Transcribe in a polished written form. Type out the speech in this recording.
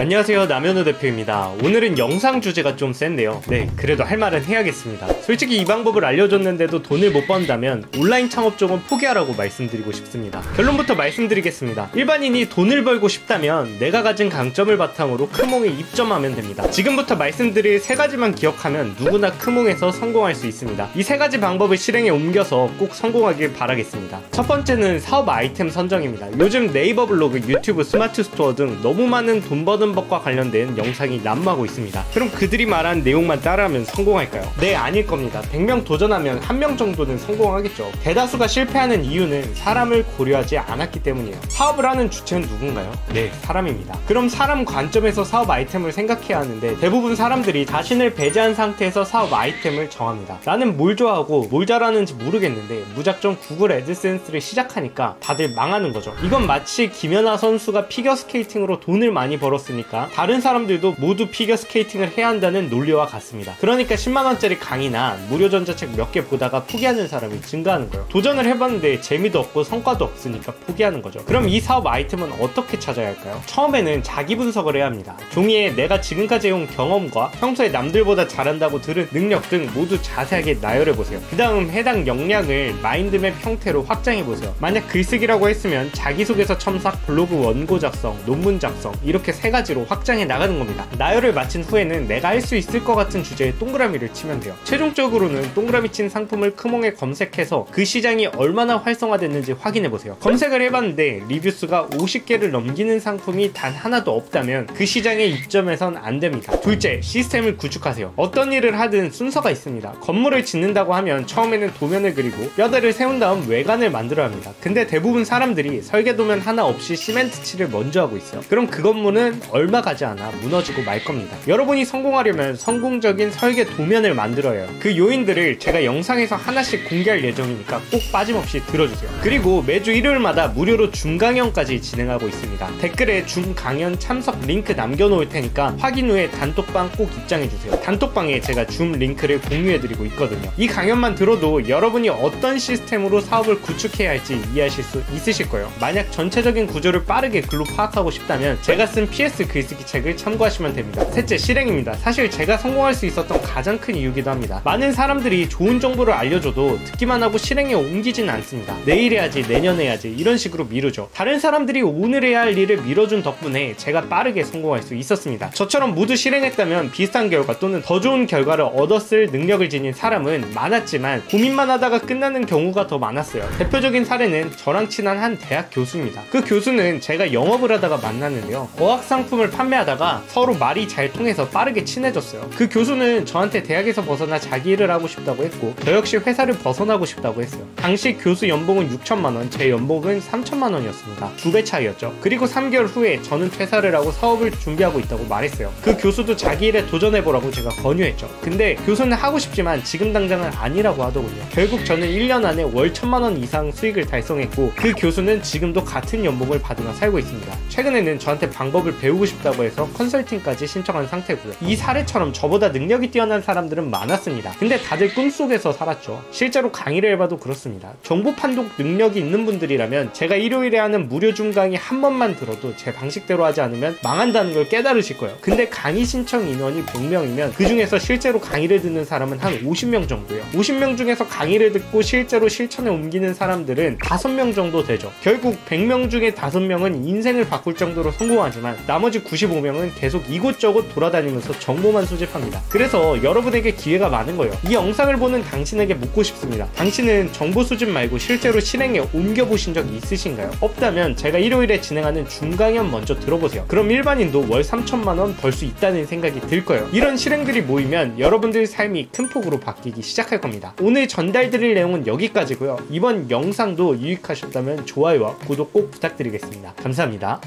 안녕하세요, 남현우 대표입니다. 오늘은 영상 주제가 좀 센데요. 네, 그래도 할 말은 해야겠습니다. 솔직히 이 방법을 알려줬는데도 돈을 못 번다면 온라인 창업 쪽은 포기하라고 말씀드리고 싶습니다. 결론부터 말씀드리겠습니다. 일반인이 돈을 벌고 싶다면 내가 가진 강점을 바탕으로 크몽에 입점하면 됩니다. 지금부터 말씀드릴 세 가지만 기억하면 누구나 크몽에서 성공할 수 있습니다. 이 세 가지 방법을 실행에 옮겨서 꼭 성공하길 바라겠습니다. 첫 번째는 사업 아이템 선정입니다. 요즘 네이버 블로그, 유튜브, 스마트 스토어 등 너무 많은 돈 버는 법과 관련된 영상이 난무하고 있습니다. 그럼 그들이 말한 내용만 따라하면 성공할까요? 네, 아닐 겁니다. 100명 도전하면 1명 정도는 성공하겠죠. 대다수가 실패하는 이유는 사람을 고려하지 않았기 때문이에요. 사업을 하는 주체는 누군가요? 네, 사람입니다. 그럼 사람 관점에서 사업 아이템을 생각해야 하는데 대부분 사람들이 자신을 배제한 상태에서 사업 아이템을 정합니다. 나는 뭘 좋아하고 뭘 잘하는지 모르겠는데 무작정 구글 애드센스를 시작하니까 다들 망하는 거죠. 이건 마치 김연아 선수가 피겨스케이팅으로 돈을 많이 벌었으니까 다른 사람들도 모두 피겨스케이팅을 해야 한다는 논리와 같습니다. 그러니까 10만원짜리 강의나 무료 전자책 몇 개 보다가 포기하는 사람이 증가하는 거예요. 도전을 해봤는데 재미도 없고 성과도 없으니까 포기하는 거죠. 그럼 이 사업 아이템은 어떻게 찾아야 할까요? 처음에는 자기 분석을 해야 합니다. 종이에 내가 지금까지 해온 경험과 평소에 남들보다 잘한다고 들은 능력 등 모두 자세하게 나열해보세요. 그 다음 해당 역량을 마인드맵 형태로 확장해보세요. 만약 글쓰기라고 했으면 자기소개서 첨삭, 블로그 원고 작성, 논문 작성 이렇게 세 가지로 확장해 나가는 겁니다. 나열을 마친 후에는 내가 할 수 있을 것 같은 주제에 동그라미를 치면 돼요. 최종적으로는 동그라미 친 상품을 크몽에 검색해서 그 시장이 얼마나 활성화됐는지 확인해보세요. 검색을 해봤는데 리뷰수가 50개를 넘기는 상품이 단 하나도 없다면 그 시장에 입점해선 안 됩니다. 둘째, 시스템을 구축하세요. 어떤 일을 하든 순서가 있습니다. 건물을 짓는다고 하면 처음에는 도면을 그리고 뼈대를 세운 다음 외관을 만들어야 합니다. 근데 대부분 사람들이 설계도면 하나 없이 시멘트 칠을 먼저 하고 있어요. 그럼 그 건물은 얼마 가지 않아 무너지고 말 겁니다. 여러분이 성공하려면 성공적인 설계 도면을 만들어야 해요. 그 요인들을 제가 영상에서 하나씩 공개할 예정이니까 꼭 빠짐없이 들어주세요. 그리고 매주 일요일마다 무료로 줌 강연까지 진행하고 있습니다. 댓글에 줌 강연 참석 링크 남겨놓을 테니까 확인 후에 단톡방 꼭 입장해주세요. 단톡방에 제가 줌 링크를 공유해드리고 있거든요. 이 강연만 들어도 여러분이 어떤 시스템으로 사업을 구축해야 할지 이해하실 수 있으실 거예요. 만약 전체적인 구조를 빠르게 글로 파악하고 싶다면 제가 쓴 PS 글쓰기 책을 참고하시면 됩니다. 셋째, 실행입니다. 사실 제가 성공할 수 있었던 가장 큰 이유기도 합니다. 많은 사람들이 좋은 정보를 알려줘도 듣기만 하고 실행에 옮기지는 않습니다. 내일 해야지, 내년 해야지 이런 식으로 미루죠. 다른 사람들이 오늘 해야 할 일을 미뤄준 덕분에 제가 빠르게 성공할 수 있었습니다. 저처럼 모두 실행했다면 비슷한 결과 또는 더 좋은 결과를 얻었을 능력을 지닌 사람은 많았지만 고민만 하다가 끝나는 경우가 더 많았어요. 대표적인 사례는 저랑 친한 한 대학 교수입니다. 그 교수는 제가 영업을 하다가 만났는데요. 어학 상품을 판매하다가 서로 말이 잘 통해서 빠르게 친해졌어요. 그 교수는 저한테 대학에서 벗어나 자기 일을 하고 싶다고 했고 저 역시 회사를 벗어나고 싶다고 했어요. 당시 교수 연봉은 6천만원, 제 연봉은 3천만원이었습니다. 2배 차이였죠. 그리고 3개월 후에 저는 퇴사를 하고 사업을 준비하고 있다고 말했어요. 그 교수도 자기 일에 도전해보라고 제가 권유했죠. 근데 교수는 하고 싶지만 지금 당장은 아니라고 하더군요. 결국 저는 1년 안에 월 1,000만원 이상 수익을 달성했고 그 교수는 지금도 같은 연봉을 받으며 살고 있습니다. 최근에는 저한테 방법을 배우고 싶다고 해서 컨설팅까지 신청한 상태고요. 이 사례처럼 저보다 능력이 뛰어난 사람들은 많았습니다. 근데 다들 꿈속에서 살았죠. 실제로 강의를 해봐도 그렇습니다. 정보 판독 능력이 있는 분들이라면 제가 일요일에 하는 무료 줌 강의 한 번만 들어도 제 방식대로 하지 않으면 망한다는 걸 깨달으실 거예요. 근데 강의 신청 인원이 100명이면 그 중에서 실제로 강의를 듣는 사람은 한 50명 정도예요. 50명 중에서 강의를 듣고 실제로 실천에 옮기는 사람들은 5명 정도 되죠. 결국 100명 중에 5명은 인생을 바꿀 정도로 성공하지만 나머지 95명은 계속 이곳저곳 돌아다니면서 정보만 수집합니다. 그래서 여러분에게 기회가 많은 거예요. 이 영상을 보는 당신에게 묻고 싶습니다. 당신은 정보 수집 말고 실제로 실행에 옮겨보신 적이 있으신가요? 없다면 제가 일요일에 진행하는 줌 강연 먼저 들어보세요. 그럼 일반인도 월 3천만원 벌 수 있다는 생각이 들 거예요. 이런 실행들이 모이면 여러분들 삶이 큰 폭으로 바뀌기 시작할 겁니다. 오늘 전달드릴 내용은 여기까지고요. 이번 영상도 유익하셨다면 좋아요와 구독 꼭 부탁드리겠습니다. 감사합니다.